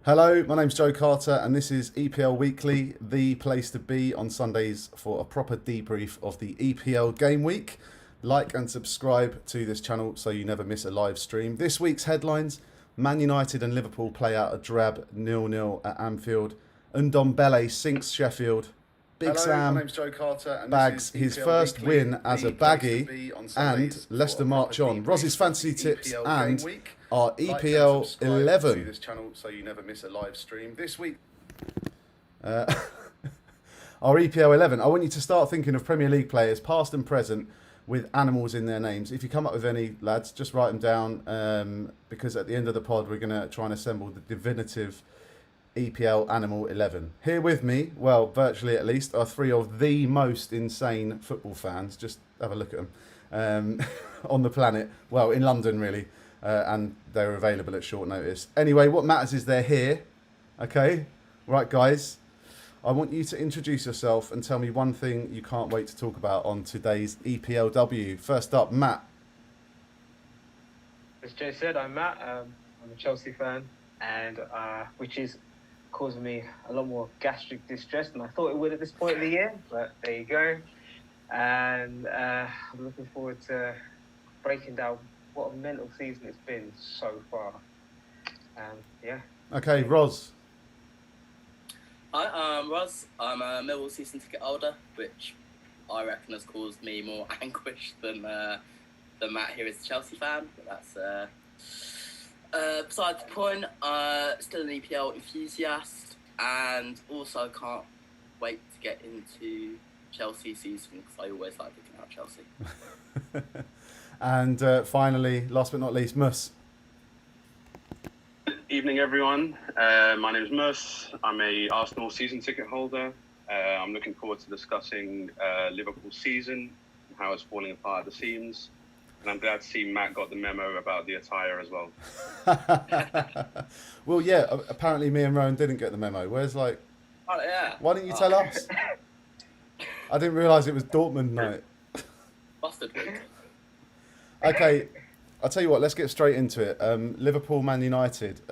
Hello, my name's Joe Carter, and this is EPL Weekly, the place to be on Sundays for a proper debrief of the EPL game week. Like and subscribe to this channel so you never miss a live stream. This week's headlines: Man United and Liverpool play out a drab 0-0 at Anfield. Ndombele sinks Sheffield. Big Hello, my Sam name's Joe Carter, and this bags is his EPL first Weekly, win as a the place to baggy, be on and Sundays for Leicester a march proper on. debrief Rozzie's of fantasy the tips EPL and game week. our Like and EPL subscribe 11. to this channel so you never miss a live stream. This week, Our EPL 11. I want you to start thinking of Premier League players, past and present, with animals in their names. If you come up with any, lads, just write them down, because at the end of the pod, we're going to try and assemble the definitive EPL Animal 11. Here with me, well, virtually at least, are three of the most insane football fans. Just have a look at them on the planet. Well, in London, really. And they're available at short notice. Anyway, what matters is they're here. Okay? Right, guys. I want you to introduce yourself and tell me one thing you can't wait to talk about on today's EPLW. First up, Matt. As Joe said, I'm Matt. I'm a Chelsea fan, and which is causing me a lot more gastric distress than I thought it would at this point of the year. But there you go. And I'm looking forward to breaking down what a mental season it's been so far. Yeah. Okay, Roz. Hi, I'm Roz. I'm a Millwall season ticket holder, which I reckon has caused me more anguish than Matt here is a Chelsea fan. But that's besides the point. Still an EPL enthusiast, and also can't wait to get into Chelsea season because I always like looking at Chelsea. And finally, last but not least, Mus. Evening, everyone. My name is Mus. I'm a Arsenal season ticket holder. I'm looking forward to discussing Liverpool's season and how it's falling apart at the seams. And I'm glad to see Matt got the memo about the attire as well. Well, yeah, apparently me and Rowan didn't get the memo. Where's like, Oh yeah. why didn't you tell us? I didn't realise it was Dortmund night. Busted week. Okay, I'll tell you what, let's get straight into it. Liverpool, Man United.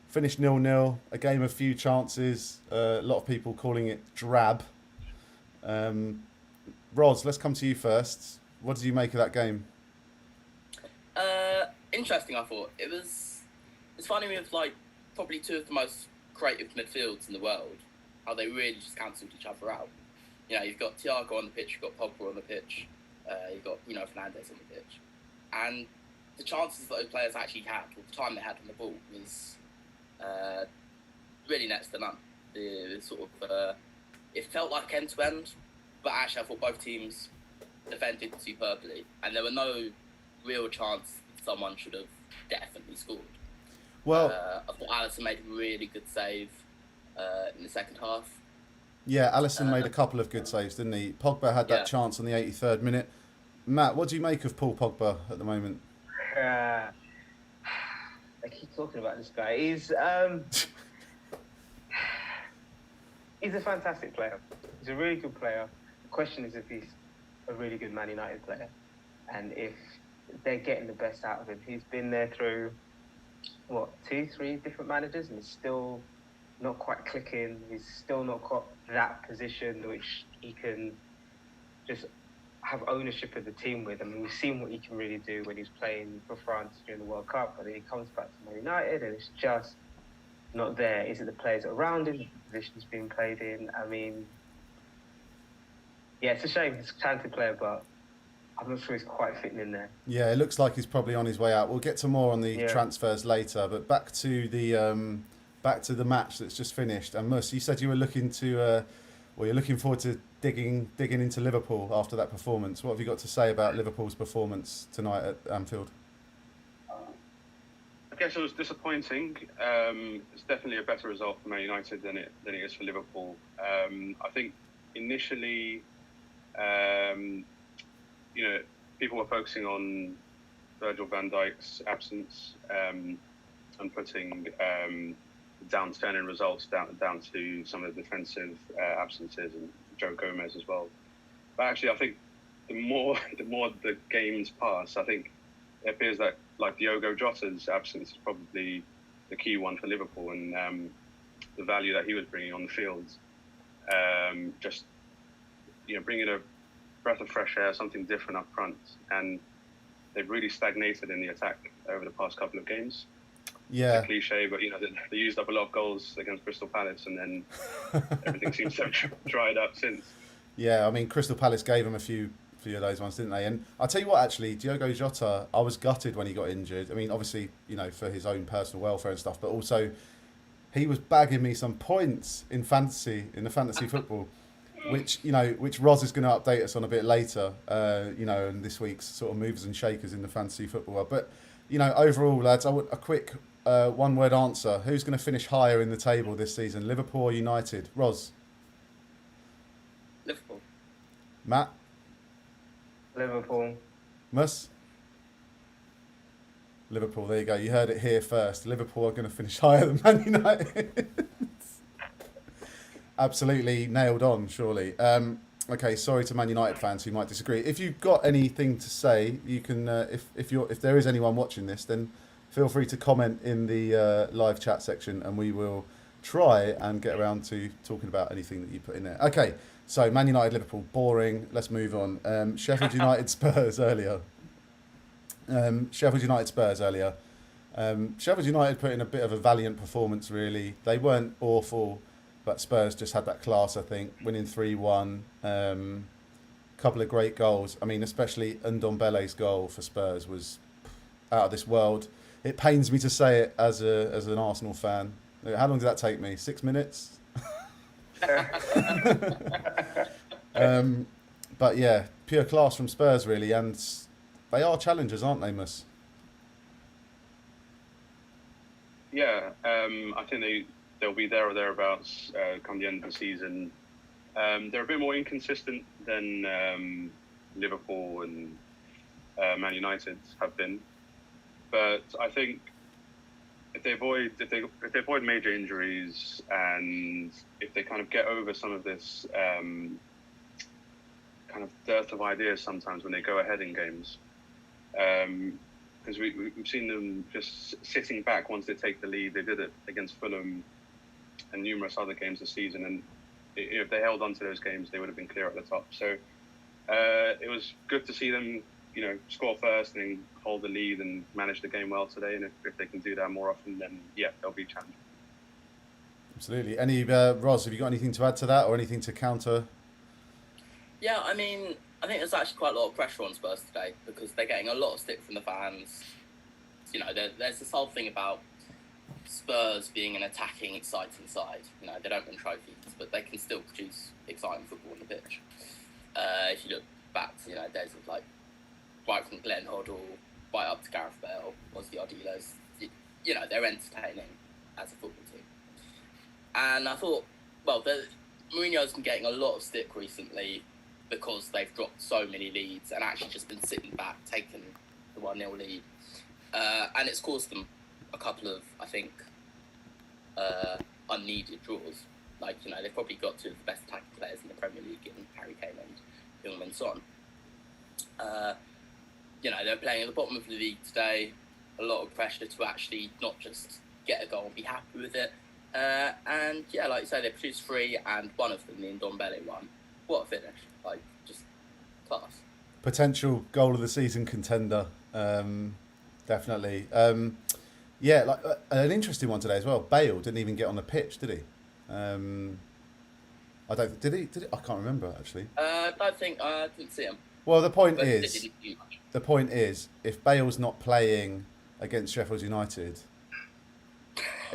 Finished 0-0, a game of few chances. A lot of people calling it drab. Roz, let's come to you first. What did you make of that game? Interesting. I thought it's funny with like probably two of the most creative midfields in the world, how they really just cancelled each other out. You know, you've got Thiago on the pitch, you've got Pogba on the pitch, you've got Fernandes on the pitch, and the chances that those players actually had, or the time they had on the ball, was really next to none. The sort of it felt like end to end, but actually I thought both teams defended superbly, and there were no real chance someone should have definitely scored. Well, I thought Alisson made a really good save in the second half. yeah, Alisson made a couple of good saves, didn't he? Pogba had that Yeah. chance on the 83rd minute. Matt, what do you make of Paul Pogba at the moment? I keep talking about this guy. He's a fantastic player. He's a really good player. The question is if he's a really good Man United player, and if they're getting the best out of him. He's been there through, 2-3 different managers, and he's still not quite clicking. He's still not got that position which he can just have ownership of the team with. I mean, we've seen what he can really do when he's playing for France during the World Cup, but then he comes back to Man United and it's just not there. Is it the players around him, the positions being played in? I mean, yeah, it's a shame. He's a talented player, but I'm not sure he's quite fitting in there. Yeah, it looks like he's probably on his way out. We'll get to more on the transfers later, but back to the match that's just finished. And Mus, you said you were looking to, you're looking forward to digging into Liverpool after that performance. What have you got to say about Liverpool's performance tonight at Anfield? I guess it was disappointing. It's definitely a better result for Man United than it is for Liverpool. I think initially, people were focusing on Virgil van Dijk's absence and putting downturn in results down to some of the defensive absences and Joe Gomez as well. But actually, I think the more the games pass, I think it appears that like Diogo Jota's absence is probably the key one for Liverpool, and the value that he was bringing on the field. Just bringing a breath of fresh air, something different up front, and they've really stagnated in the attack over the past couple of games. Yeah. It's a cliche, but they used up a lot of goals against Crystal Palace, and then everything seems to have dried up since. Yeah, I mean, Crystal Palace gave them a few of those ones, didn't they? And I'll tell you what, actually, Diogo Jota, I was gutted when he got injured. I mean, obviously, for his own personal welfare and stuff, but also he was bagging me some points in the fantasy football, which Roz is going to update us on a bit later, and this week's sort of movers and shakers in the fantasy football world. But, overall, lads, I want a quick one-word answer. Who's going to finish higher in the table this season, Liverpool or United? Roz? Liverpool. Matt? Liverpool. Mus? Liverpool, there you go. You heard it here first. Liverpool are going to finish higher than Man United. Absolutely nailed on, surely. Okay, sorry to Man United fans who might disagree. If you've got anything to say, you can. If there is anyone watching this, then feel free to comment in the live chat section, and we will try and get around to talking about anything that you put in there. Okay, so Man United, Liverpool, boring. Let's move on. Sheffield United, Spurs earlier. Sheffield United put in a bit of a valiant performance, really. They weren't awful, but Spurs just had that class, I think, winning 3-1. Couple of great goals. I mean, especially Ndombele's goal for Spurs was out of this world. It pains me to say it as an Arsenal fan. How long did that take me? 6 minutes? But yeah, pure class from Spurs, really, and they are challengers, aren't they, Mus? Yeah, I think they'll be there or thereabouts come the end of the season. They're a bit more inconsistent than Liverpool and Man United have been, but I think if they avoid major injuries, and if they kind of get over some of this kind of dearth of ideas sometimes when they go ahead in games, because we've seen them just sitting back once they take the lead. They did it against Fulham and numerous other games this season, and if they held on to those games, they would have been clear at the top. So it was good to see them, score first and then hold the lead and manage the game well today. And if they can do that more often, then yeah, they'll be challenging. Absolutely. Any Roz, have you got anything to add to that or anything to counter? Yeah, I mean, I think there's actually quite a lot of pressure on Spurs today because they're getting a lot of stick from the fans. There's this whole thing about Spurs being an attacking, exciting side. They don't win trophies, but they can still produce exciting football on the pitch. If you look back to days of right from Glenn Hoddle right up to Gareth Bale, Ozzy Ardiles, they're entertaining as a football team. And I thought, Mourinho's been getting a lot of stick recently because they've dropped so many leads and actually just been sitting back, taking the 1-0 lead. And it's caused them a couple of, I think, unneeded draws. They've probably got two of the best attacking players in the Premier League in Harry Kane and Heung-min Son. They're playing at the bottom of the league today. A lot of pressure to actually not just get a goal and be happy with it. And yeah, like you say, they produced 3, and one of them, the Ndombele one. What a finish! Just class. Potential goal of the season contender, definitely. Yeah, an interesting one today as well. Bale didn't even get on the pitch, did he? I don't. Did he? I can't remember actually. I don't think I didn't see him. Well, the point is, if Bale's not playing against Sheffield United,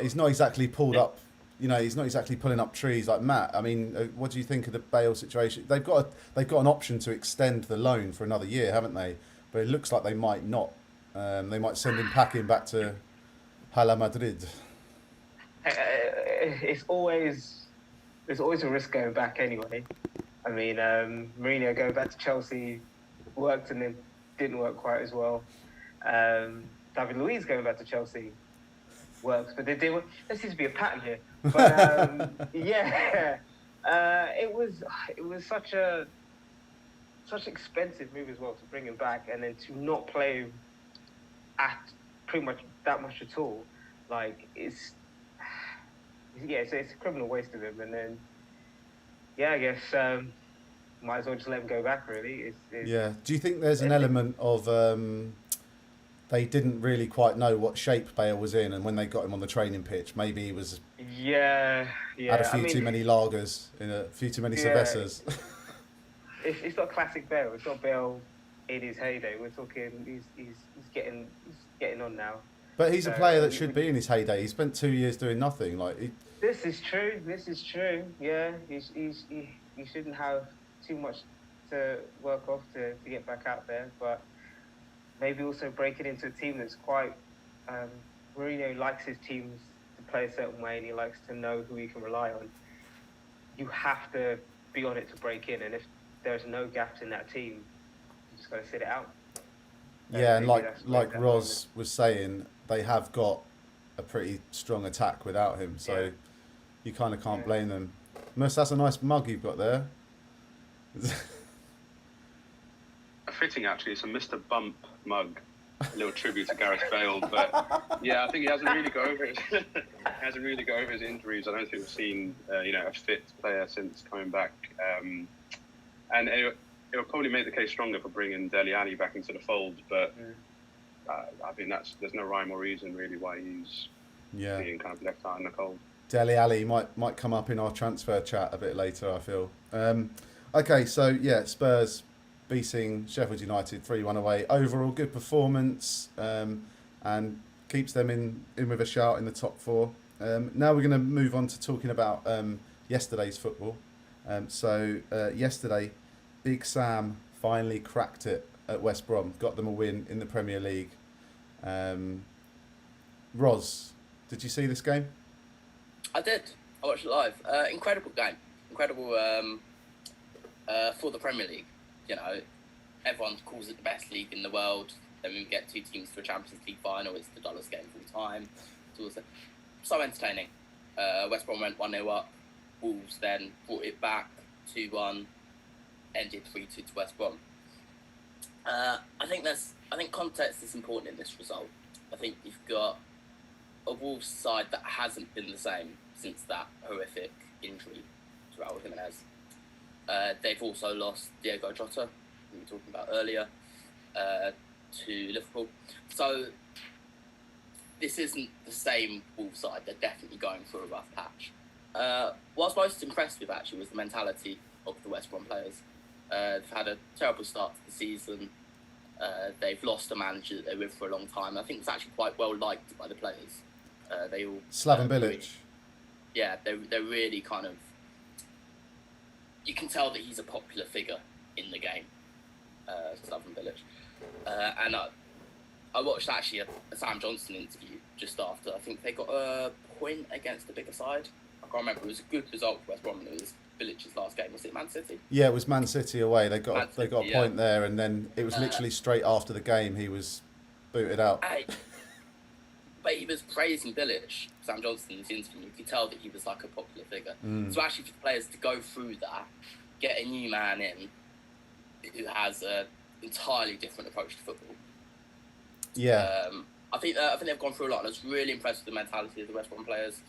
he's not exactly pulled up. He's not exactly pulling up trees like Matt. I mean, what do you think of the Bale situation? They've got an option to extend the loan for another year, haven't they? But it looks like they might not. They might send him packing back to Hala Madrid. It's always a risk going back anyway. I mean, Mourinho going back to Chelsea worked and then didn't work quite as well. David Luiz going back to Chelsea works, but there seems to be a pattern here. But yeah, it was such an expensive move as well to bring him back and then to not play at pretty much that much at all. Like it's a criminal waste of him. And then I guess might as well just let him go back. Really, Yeah. Do you think there's an element of they didn't really quite know what shape Bale was in, and when they got him on the training pitch, maybe he was Yeah. had a few too many lagers in a few too many cervezas. It's not classic Bale. It's not Bale in his heyday. We're talking he's getting on now. But he's a player that should be in his heyday. He spent 2 years doing nothing. This is true. Yeah, he shouldn't have too much to work off to get back out there, but maybe also breaking into a team that's quite. Mourinho likes his teams to play a certain way, and he likes to know who he can rely on. You have to be on it to break in, and if there's no gaps in that team, you just got to sit it out. Yeah, and like Roz was saying, they have got a pretty strong attack without him, so you kind of can't blame them. Mus, that's a nice mug you've got there. Fitting, actually. It's a Mr. Bump mug, a little tribute to Gareth Bale. But yeah, I think he hasn't really got over it. Hasn't really got over his injuries. I don't think we've seen a fit player since coming back. And it will probably make the case stronger for bringing Dele Alli back into the fold. But I think there's no rhyme or reason really why he's being kind of left out in the cold. Dele Alli might come up in our transfer chat a bit later, I feel. Okay, so Spurs beating Sheffield United 3-1 away. Overall, good performance and keeps them in with a shout in the top four. Now we're going to move on to talking about yesterday's football. Yesterday, Big Sam finally cracked it at West Brom, got them a win in the Premier League. Roz, did you see this game? I did. I watched it live. Incredible game. Incredible for the Premier League. You know, everyone calls it the best league in the world. Then we get two teams to a Champions League final. It's the dollars game full time. It's also so entertaining. West Brom went 1-0 up. Wolves then brought it back 2-1. Ended 3-2 to West Brom. I think context is important in this result. I think you've got a Wolves side that hasn't been the same since that horrific injury to Raul Jimenez. They've also lost Diego Jota, who we were talking about earlier, to Liverpool. So this isn't the same Wolves side. They're definitely going through a rough patch. What I was most impressed with actually was the mentality of the West Brom players. They've had a terrible start to the season. They've lost a manager that they were with for a long time. I think it's actually quite well liked by the players. They all Slaven Bilic. They're really kind of. You can tell that he's a popular figure in the game, Slaven Bilic. And I watched actually a Sam Johnson interview just after. I think they got a point against the bigger side. I can't remember. It was a good result for West Brom. It was Bilic's last game. Was it Man City? Yeah, it was Man City away. They got a point there, and then it was literally straight after the game he was booted out. But he was praising Bilic, Sam Johnson, in his interview. You could tell that he was like a popular figure. So actually for the players to go through that, get a new man in who has an entirely different approach to football. Yeah. I think they've gone through a lot, and I was really impressed with the mentality of the West Brom players.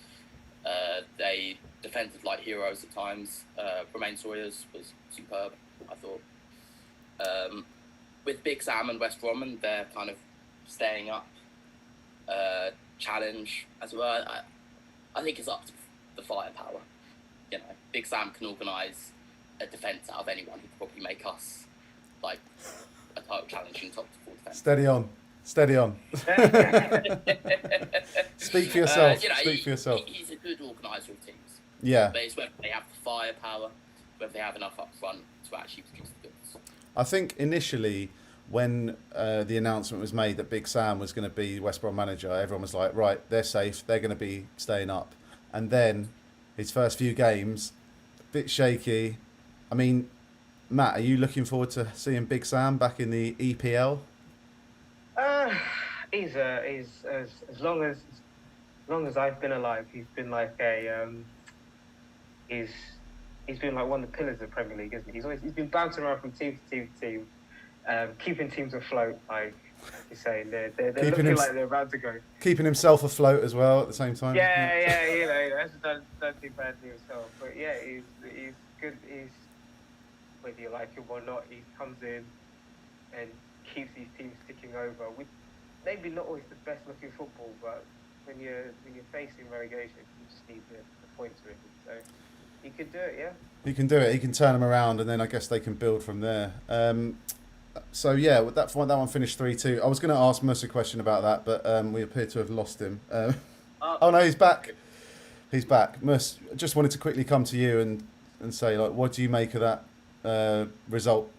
They defended like heroes at times. Romain Sawyers was superb, I thought. With Big Sam and West Brom, and they're kind of staying up. Challenge as well. I think it's up to the firepower. You know, Big Sam can organise a defence out of anyone. He could probably make us like a title challenging top to full defence. Steady on. Speak for yourself. Speak for yourself. He's a good organiser of teams. Yeah. But it's whether they have the firepower, whether they have enough up front to actually produce the goods. I think initially, when the announcement was made that Big Sam was going to be West Brom manager, everyone was like, right, they're safe, they're going to be staying up. And then his first few games, a bit shaky. I mean, Matt, are you looking forward to seeing Big Sam back in the EPL? He's as long as I've been alive, he's been like he's been like one of the pillars of the Premier League, isn't he? He's been bouncing around from team to team to team. Keeping teams afloat. Like You're saying they're Keeping looking him- like they're about to go. Keeping himself afloat as well at the same time. Yeah, you know, that's don't think badly of himself. But yeah, he's good. He's, whether you like him or not, he comes in and keeps these teams ticking over with maybe not always the best looking football, but when you're facing relegation, you just need the points really. So he could do it, yeah. He can do it. He can turn them around, and then I guess they can build from there. So yeah, with that one finished 3-2. I was going to ask Mus a question about that, but we appear to have lost him. Oh no, he's back. He's back. Mus, just wanted to quickly come to you and say, like, what do you make of that result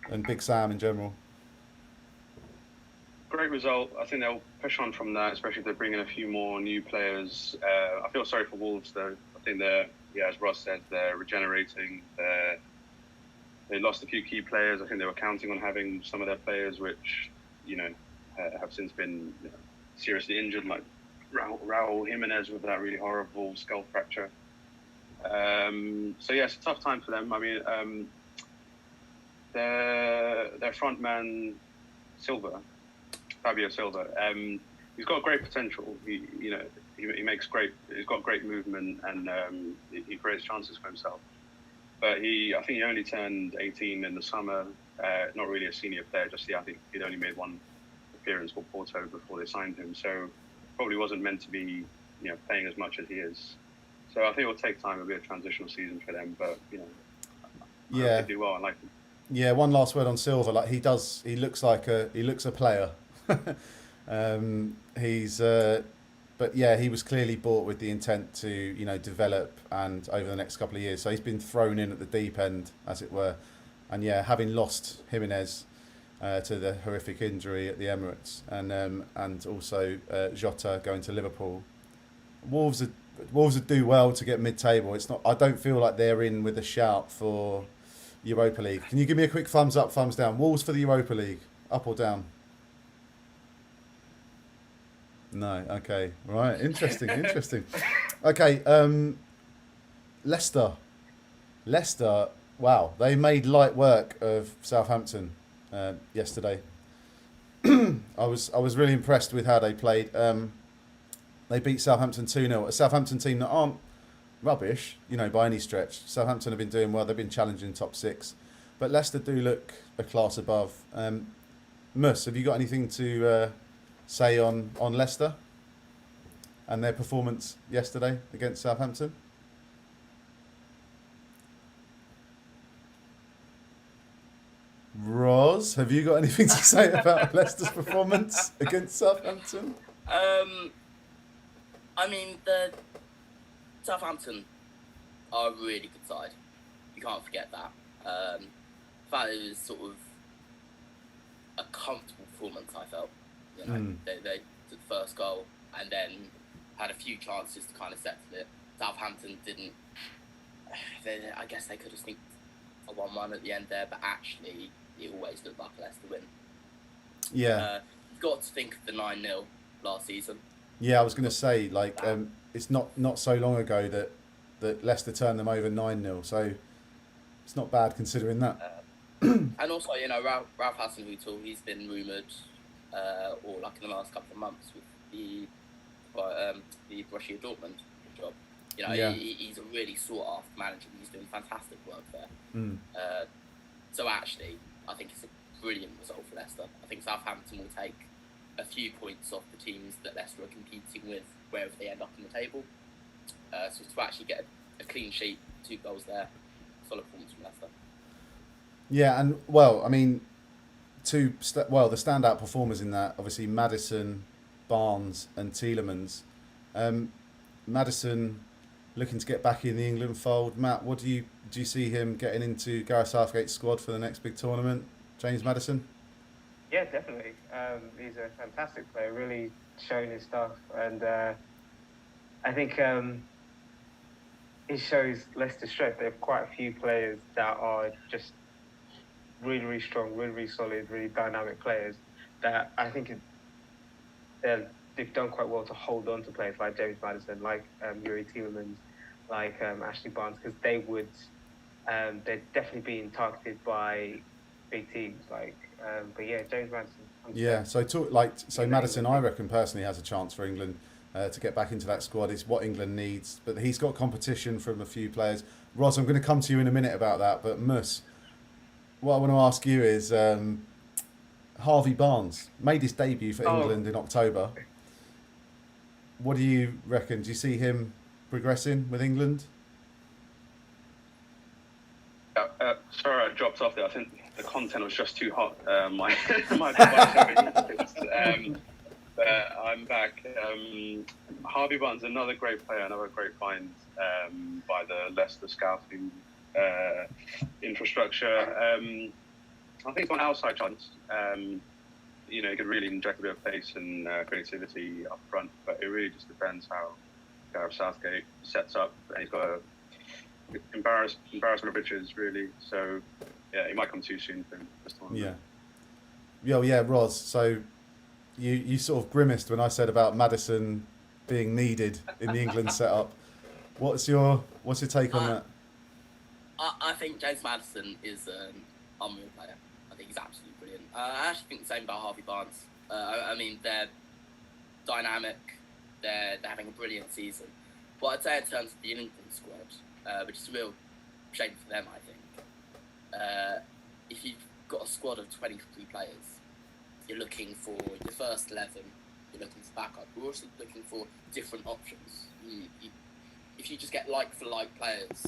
and Big Sam in general? Great result. I think they'll push on from that, especially if they bring in a few more new players. I feel sorry for Wolves, though. I think as Ross said, they're regenerating. They lost a few key players. I think they were counting on having some of their players, which, have since been seriously injured, like Raul Jimenez with that really horrible skull fracture. So yeah, it's a tough time for them. I mean, their front man Fabio Silva, he's got great potential. He makes he's got great movement, and he creates chances for himself. But I think he only turned 18 in the summer. Not really a senior player just yet. I think he'd only made one appearance for Porto before they signed him. So probably wasn't meant to be, playing as much as he is. So I think it'll take time. It'll be a transitional season for them. But I hope they do well. I like him. Yeah, one last word on Silva. Like he looks a player. But yeah, he was clearly bought with the intent to develop and over the next couple of years. So he's been thrown in at the deep end, as it were. And yeah, having lost Jimenez to the horrific injury at the Emirates, and also Jota going to Liverpool, Wolves would do well to get mid-table. It's not. I don't feel like they're in with a shout for Europa League. Can you give me a quick thumbs up, thumbs down? Wolves for the Europa League, up or down? No. Okay. Right. Interesting. Okay. Leicester. Wow. They made light work of Southampton yesterday. I was really impressed with how they played. They beat Southampton 2-0. A Southampton team that aren't rubbish, by any stretch. Southampton have been doing well. They've been challenging top six. But Leicester do look a class above. Mus, have you got anything to say on Leicester and their performance yesterday against Southampton? Roz, have you got anything to say about Leicester's performance against Southampton? I mean, the Southampton are a really good side. You can't forget that. In fact, it was sort of a comfortable performance, I felt. They took the first goal and then had a few chances to kind of settle it. Southampton didn't. I guess they could have sneaked a 1-1 at the end there, but actually, it always looked like a Leicester win. Yeah. You've got to think of the 9-0 last season. Yeah, I was going to say, it's not so long ago that Leicester turned them over 9-0, so it's not bad considering that. And also, Ralph Hasenhüttl, he's been rumoured, or like in the last couple of months, with the Borussia Dortmund job. He's a really sought-after manager. He's doing fantastic work there. So actually, I think it's a brilliant result for Leicester. I think Southampton will take a few points off the teams that Leicester are competing with wherever they end up in the table. So to actually get a clean sheet, 2 goals there, solid performance from Leicester. Yeah, and I mean, the standout performers in that, obviously Maddison, Barnes and Tielemans. Maddison looking to get back in the England fold. Matt, what do you see him getting into Gareth Southgate's squad for the next big tournament? James Maddison? Yeah, definitely. He's a fantastic player, really showing his stuff, and I think it shows Leicester's strength. They have quite a few players that are just really, really strong, really, really solid, really dynamic players that I think they've done quite well to hold on to players like James Maddison, like Yuri Tielemans, like Ashley Barnes, because they're definitely being targeted by big teams. But yeah, James Maddison, Yeah, so Maddison, I reckon personally has a chance for England to get back into that squad. Is what England needs, but he's got competition from a few players. Roz, I'm going to come to you in a minute about that, but Mus, what I want to ask you is Harvey Barnes made his debut for England in October. What do you reckon? Do you see him progressing with England? Sorry, I dropped off there. I think the content was just too hot. My device but I'm back. Harvey Barnes, another great player, another great find by the Leicester scouting infrastructure. I think it's on outside chance. He could really inject a bit of pace and creativity up front, but it really just depends how Gareth Southgate sets up. And he's got a embarrassment of riches, really. So, yeah, he might come too soon for this tournament. Yeah, Roz. So, you sort of grimaced when I said about Maddison being needed in the England setup. What's your take on that? I think James Maddison is an unreal player. I think he's absolutely brilliant. I actually think the same about Harvey Barnes. I mean, they're dynamic. They're having a brilliant season. But I'd say in terms of the England squad, which is a real shame for them, I think. If you've got a squad of 23 players, you're looking for your first 11, you're looking for backup. We're also looking for different options. If you just get like-for-like players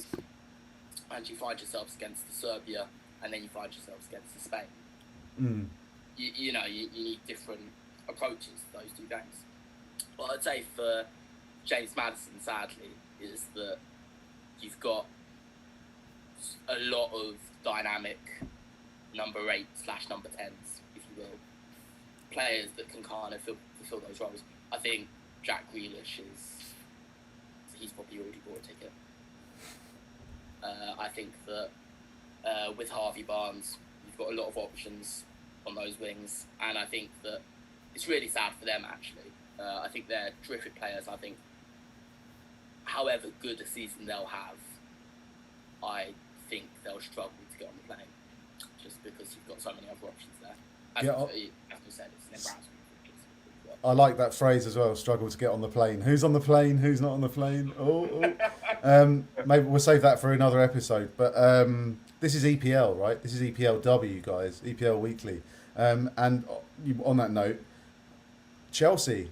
and you find yourselves against the Serbia and then you find yourselves against the Spain, you need different approaches to those two games. What I'd say for James Maddison, sadly, is that you've got a lot of dynamic number 8/number 10s, if you will, players that can kind of fulfill those roles. I think Jack Grealish he's probably already bought a ticket. I think that with Harvey Barnes, you've got a lot of options on those wings, and I think that it's really sad for them, actually. I think they're terrific players. I think however good a season they'll have, I think they'll struggle to get on the plane, just because you've got so many other options there. As you said, it's an embarrassment. I like that phrase as well, struggle to get on the plane. Who's on the plane? Who's not on the plane? Maybe we'll save that for another episode. But this is EPL, right? This is EPLW, guys. EPL Weekly. And on that note, Chelsea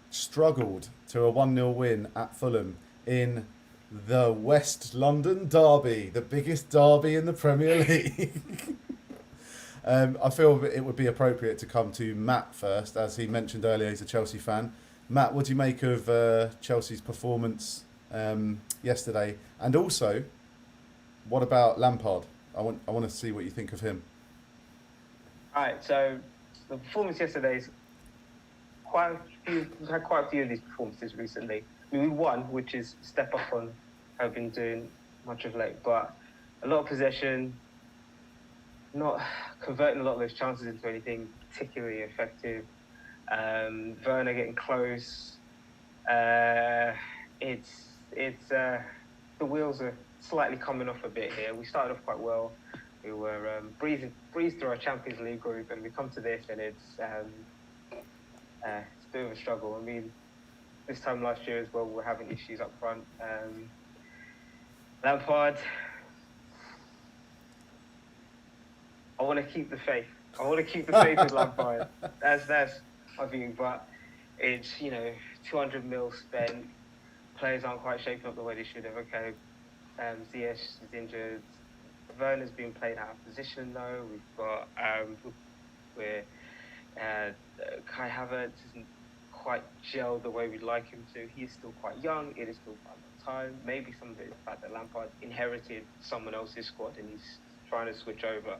struggled to a 1-0 win at Fulham in the West London derby, the biggest derby in the Premier League. I feel it would be appropriate to come to Matt first. As he mentioned earlier, he's a Chelsea fan. Matt, what do you make of Chelsea's performance yesterday? And also, what about Lampard? I want to see what you think of him. All right, so the performance yesterday is we've had quite a few of these performances recently. I mean, we won, which is a step up on how we've been doing much of late, but a lot of possession, not converting a lot of those chances into anything particularly effective. Werner getting close. It's the wheels are slightly coming off a bit here. We started off quite well. We were breezed through our Champions League group, and we come to this, and it's a bit of a struggle. I mean, this time last year as well, we were having issues up front. Lampard, I want to keep the faith. I want to keep the faith with Lampard. That's my view. But it's 200 mil spent. Players aren't quite shaping up the way they should have. Okay, Ziyech is injured. Werner's been playing out of position though. We've got Kai Havertz isn't quite gelled the way we'd like him to. He's still quite young. It is still quite a long time. Maybe some of the fact that Lampard inherited someone else's squad and he's trying to switch over.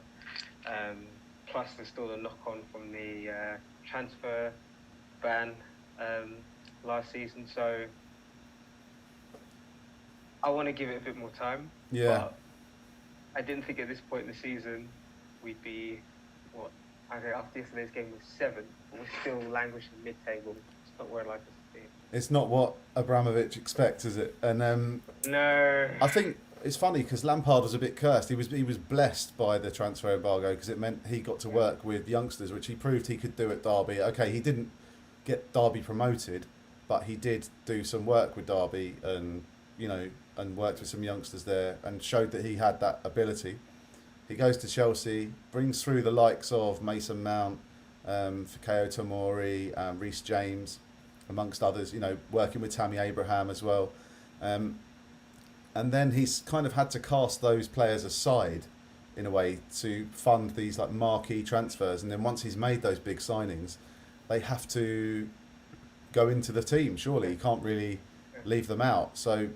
Plus, there's still a knock-on from the transfer ban last season. So I want to give it a bit more time. Yeah. But I didn't think at this point in the season we'd be, after yesterday's game was 7, but we're still languishing mid-table. It's not where I'd like us to be. It's not what Abramovich expects, is it? And no. I think it's funny because Lampard was a bit cursed. He was blessed by the transfer embargo because it meant he got to work with youngsters, which he proved he could do at Derby. Okay, he didn't get Derby promoted, but he did do some work with Derby and and worked with some youngsters there and showed that he had that ability. He goes to Chelsea, brings through the likes of Mason Mount, Fikayo Tomori, Reece James, amongst others. Working with Tammy Abraham as well. And then he's kind of had to cast those players aside in a way to fund these like marquee transfers. And then once he's made those big signings, they have to go into the team. Surely he can't really leave them out. So,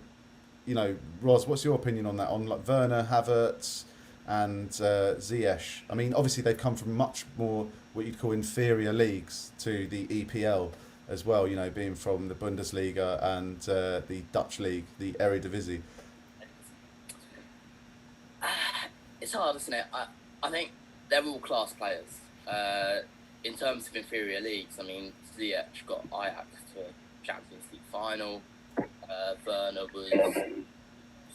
Roz, what's your opinion on that? On like Werner, Havertz, and Ziyech. I mean, obviously they've come from much more what you'd call inferior leagues to the EPL as well. Being from the Bundesliga and the Dutch league, the Eredivisie. It's hard, isn't it? I think they're all class players. In terms of inferior leagues, I mean, Ziyech got Ajax to Champions League final. Werner was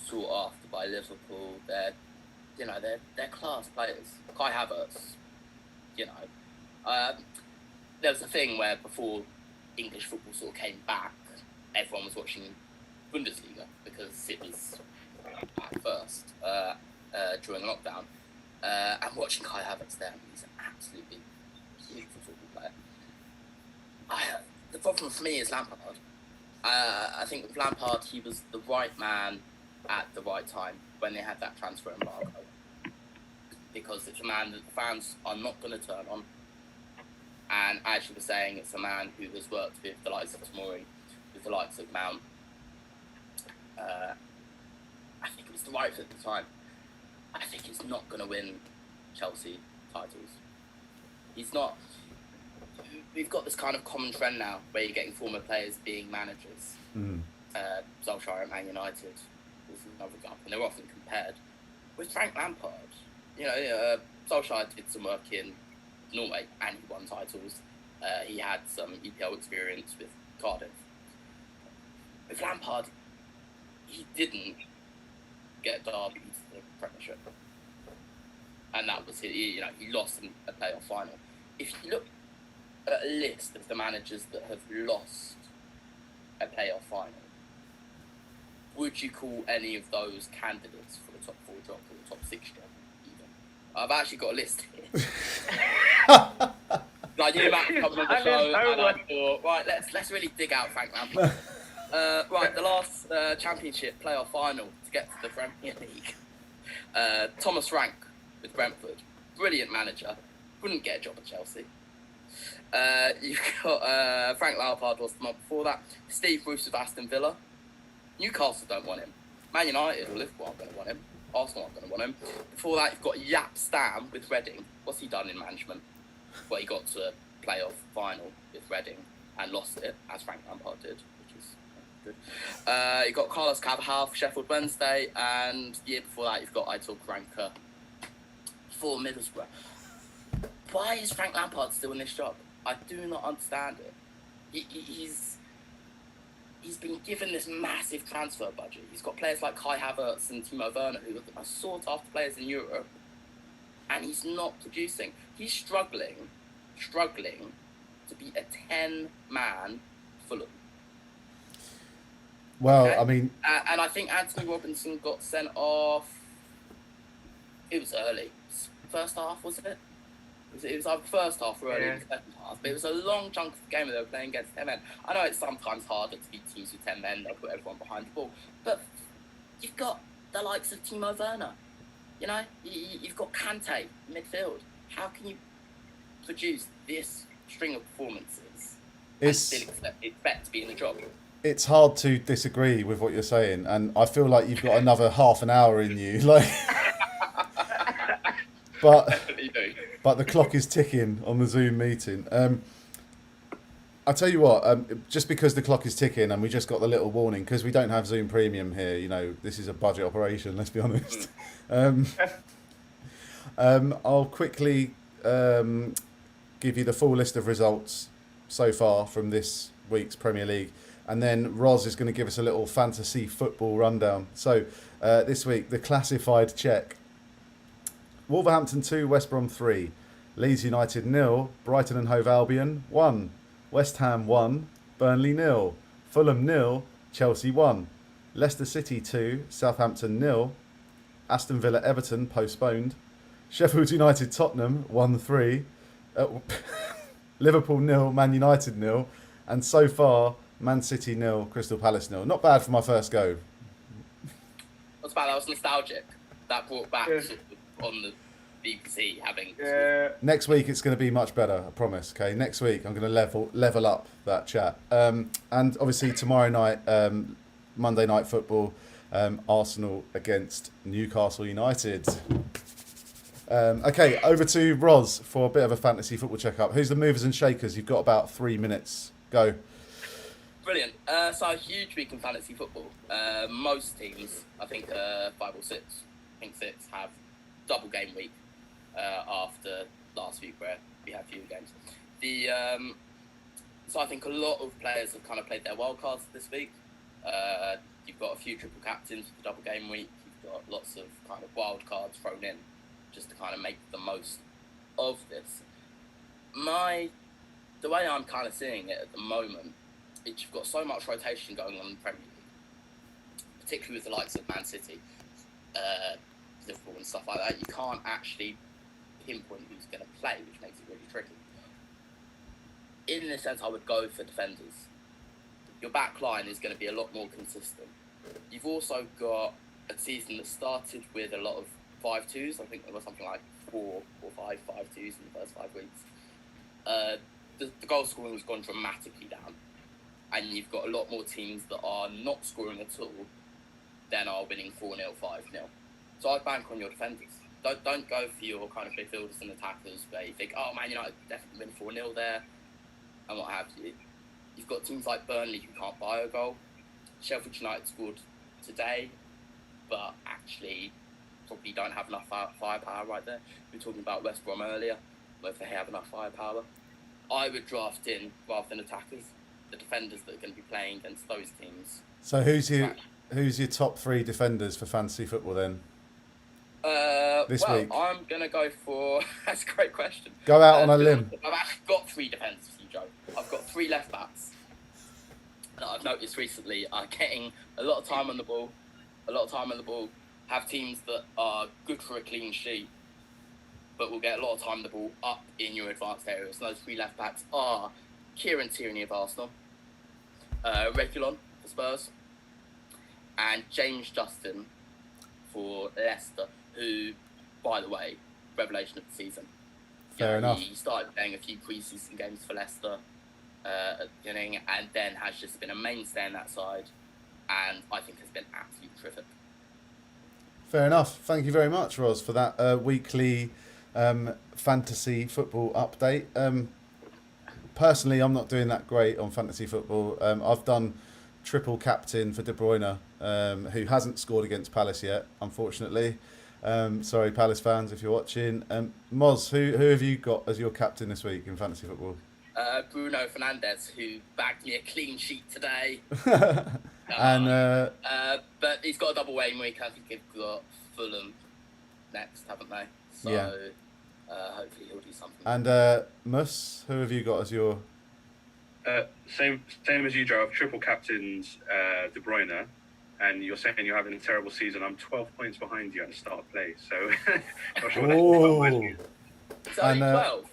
sought after by Liverpool. They're class players. Kai Havertz, there was a thing where before English football sort of came back, everyone was watching Bundesliga because it was at first during lockdown, and watching Kai Havertz there. He's an absolutely beautiful football player. The problem for me is Lampard. I think with Lampard, he was the right man at the right time when they had that transfer embargo. Because it's a man that the fans are not going to turn on. And as you were saying, it's a man who has worked with the likes of Tomori, with the likes of Mount. I think it was the right fit at the time. I think he's not going to win Chelsea titles. He's not. We've got this kind of common trend now where you're getting former players being managers. Solskjaer at Man United was another example, and they're often compared with Frank Lampard. Solskjaer did some work in Norway and he won titles. He had some EPL experience with Cardiff. With Lampard, he didn't get Derby to the Premiership, and that was he lost in a playoff final. If you look at a list of the managers that have lost a playoff final, would you call any of those candidates for the top 4 job or the top 6 job even? I've actually got a list here. I knew Matt would come on the show and I thought, right, let's really dig out Frank Lampard. Right, the last championship playoff final to get to the Premier League. Thomas Frank with Brentford, brilliant manager, wouldn't get a job at Chelsea. You've got Frank Lampard was the month before that. Steve Bruce with Aston Villa. Newcastle don't want him. Man United or Liverpool aren't going to want him. Arsenal aren't going to want him. Before that, you've got Jaap Stam with Reading. What's he done in management? Well, he got to a playoff final with Reading and lost it, as Frank Lampard did, which is good. You've got Carlos Carvajal for Sheffield Wednesday, and the year before that, you've got Aitor Karanka for Middlesbrough. Why is Frank Lampard still in this job? I do not understand it. He's been given this massive transfer budget. He's got players like Kai Havertz and Timo Werner, who are the most sought-after players in Europe, and he's not producing. He's struggling to be a 10-man Fulham. Well, okay? I mean... and I think Anthony Robinson got sent off... It was early. First half, wasn't it? It was either first half or early in the second half, but it was a long chunk of the game where they were playing against 10 men. I know it's sometimes harder to beat teams with 10 men, they'll put everyone behind the ball, but you've got the likes of Timo Werner, you've got Kante in midfield. How can you produce this string of performances and still expect to be in the job? It's hard to disagree with what you're saying, and I feel like you've got another half an hour in you, But the clock is ticking on the Zoom meeting. I'll tell you what, just because the clock is ticking and we just got the little warning, because we don't have Zoom Premium here, this is a budget operation, let's be honest. I'll quickly give you the full list of results so far from this week's Premier League. and then Roz is going to give us a little fantasy football rundown. So this week, the classified check. Wolverhampton 2, West Brom 3. Leeds United 0, Brighton and Hove Albion 1. West Ham 1, Burnley 0. Fulham 0, Chelsea 1. Leicester City 2, Southampton 0. Aston Villa Everton postponed. Sheffield United Tottenham 1-3. Liverpool 0, Man United 0. And so far, Man City 0, Crystal Palace 0. Not bad for my first go. What's about that? Was nostalgic. That brought back Yeah. sort of on the BBC having. Next week it's going to be much better, I promise. Okay, next week I'm going to level up that chat. And obviously tomorrow night, Monday Night Football, Arsenal against Newcastle United. Okay, over to Roz for a bit of a fantasy football checkup. Who's the movers and shakers? You've got about 3 minutes. Go. Brilliant. So a huge week in fantasy football. Most teams, I think 5 or 6, I think 6 have double game week after last week where we had fewer games. So I think a lot of players have kind of played their wild cards this week. You've got a few triple captains for the double game week. You've got lots of kind of wild cards thrown in just to kind of make the most of this. The way I'm kind of seeing it at the moment, you've got so much rotation going on in the Premier League, particularly with the likes of Man City, Liverpool and stuff like that. You can't actually pinpoint who's going to play, which makes it really tricky. In this sense, I would go for defenders. Your back line is going to be a lot more consistent. You've also got a season that started with a lot of 5-2s. I think there was something like 4 or 5 5-2s in the first 5 weeks. The goal scoring has gone dramatically down, and you've got a lot more teams that are not scoring at all than are winning 4-0, 5-0. So I'd bank on your defenders. Don't go for your kind of midfielders and attackers where you think, oh, Man United definitely win 4-0 there, and what have you. You've got teams like Burnley who can't buy a goal. Sheffield United scored today, but actually probably don't have enough firepower right there. We were talking about West Brom earlier, whether they have enough firepower. I would draft in, rather than attackers, the defenders that are going to be playing against those teams. So who's your top 3 defenders for fantasy football then? This week? I'm going to go for... That's a great question. Go out on a limb. I've actually got 3 defenders for you, Joe. I've got 3 left backs that I've noticed recently are getting a lot of time on the ball, have teams that are good for a clean sheet, but will get a lot of time on the ball up in your advanced areas. And those 3 left backs are Kieran Tierney of Arsenal, Reguilon for Spurs, and James Justin for Leicester, who, by the way, revelation of the season. Fair enough. He started playing a few pre-season games for Leicester at the beginning, and then has just been a mainstay in that side, and I think has been absolutely terrific. Fair enough. Thank you very much, Roz, for that weekly fantasy football update. Personally, I'm not doing that great on fantasy football. I've done triple captain for De Bruyne, who hasn't scored against Palace yet, unfortunately. Sorry, Palace fans, if you're watching. Moz, who have you got as your captain this week in fantasy football? Bruno Fernandes, who bagged me a clean sheet today. And but he's got a double game week. I think they've got Fulham next, haven't they? So yeah. Hopefully he'll do something. And Mus, who have you got as your... Same as you, Joe. I've triple captained De Bruyne, and you're saying you're having a terrible season. I'm 12 points behind you at the start of play, so not sure It's only 12.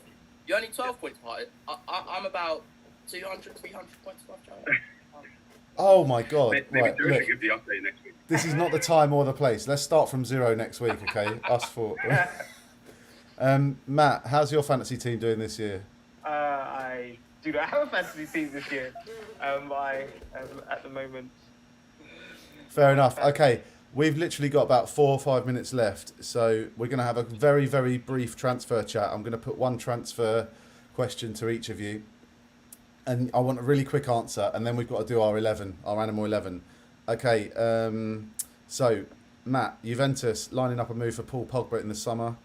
You're only 12 points behind. I'm about 200, 300 points behind Joe. Oh my God! Maybe Right, Joe look, should give the update next week. this is not the time or the place. Let's start from 0 next week, okay? Us 4. Matt, how's your fantasy team doing this year? I do not have a fantasy team this year. I am at the moment. Fair enough. Okay, we've literally got about 4 or 5 minutes left, so we're going to have a very, very brief transfer chat. I'm going to put one transfer question to each of you, and I want a really quick answer, and then we've got to do our animal 11. Okay, so Matt, Juventus lining up a move for Paul Pogba in the summer.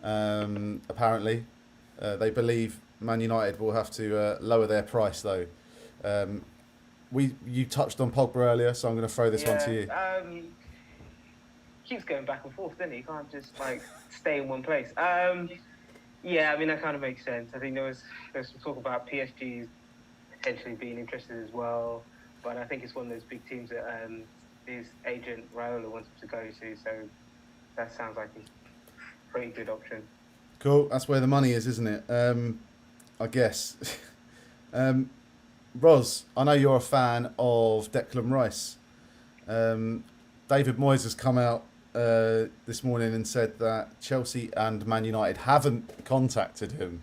Apparently, they believe Man United will have to lower their price though. you touched on Pogba earlier, so I'm going to throw this one to you. Keeps going back and forth, doesn't he? He can't just like stay in one place. Yeah, I mean that kind of makes sense. I think there's some talk about PSG potentially being interested as well, but I think it's one of those big teams that his agent Raiola wants him to go to. So that sounds like a pretty good option. Cool. That's where the money is, isn't it? I guess. Ros, I know you're a fan of Declan Rice. David Moyes has come out this morning and said that Chelsea and Man United haven't contacted him.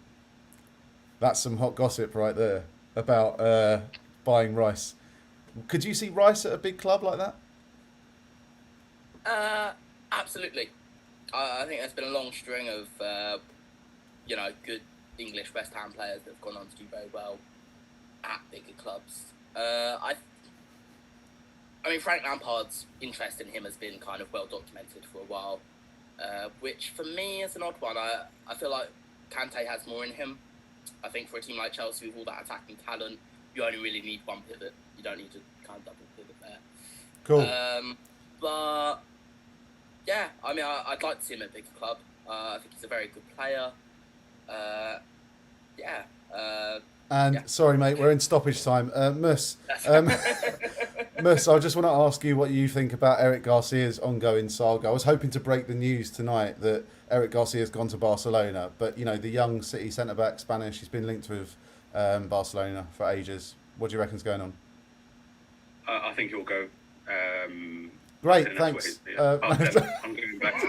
That's some hot gossip right there about buying Rice. Could you see Rice at a big club like that? Absolutely. I think there's been a long string of, good English West Ham players that have gone on to do very well at bigger clubs. I mean, Frank Lampard's interest in him has been kind of well documented for a while, which for me is an odd one. I feel like Kante has more in him. I think for a team like Chelsea with all that attacking talent, you only really need one pivot. You don't need to kind of double pivot there. Cool. But yeah, I mean, I'd like to see him at a bigger club. I think he's a very good player. Sorry, mate, we're in stoppage time. Mus, Mus, I just want to ask you what you think about Eric Garcia's ongoing saga. I was hoping to break the news tonight that Eric Garcia's gone to Barcelona, but the young City centre-back, Spanish, he's been linked with Barcelona for ages. What do you reckon's going on? I think he'll go. Great, thanks. I'm going back.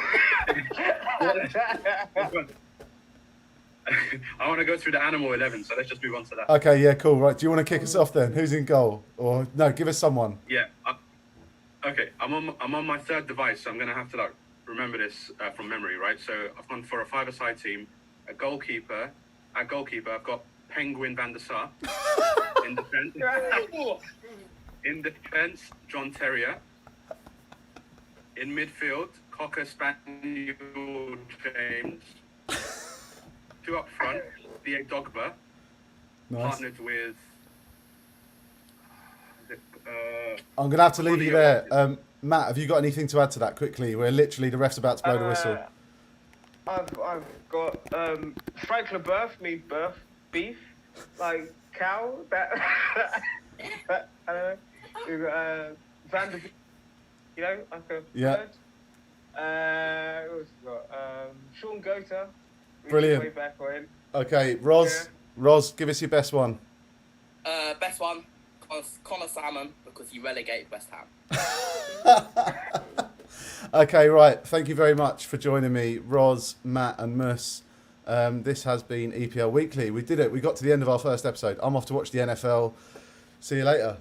I want to go through the Animal 11, so let's just move on to that. Okay, yeah, cool. Right, do you want to kick us off then? Who's in goal? Or no, give us someone. Yeah. Okay, I'm on my third device, so I'm going to have to remember this from memory, right? So I've gone for a five-a-side team, a goalkeeper. At goalkeeper, I've got Penguin van der Sar. In defense, John Terrier. In midfield, Cocker Spaniel James. Two up front, Diego Dogba. Nice. Partnered with... I'm going to have to leave you there. Matt, have you got anything to add to that quickly? We're literally, the ref's about to blow the whistle. I've got Frank Leboeuf, beef, like cow. That I don't know. We've got Van de Beek, like a bird. Who else we got? Sean Gota. Brilliant. Way back when. Okay, Ros, give us your best one. Best one, Connor Salmon, because he relegated West Ham. Okay, right. Thank you very much for joining me, Ros, Matt, and Mus. This has been EPL Weekly. We did it. We got to the end of our first episode. I'm off to watch the NFL. See you later.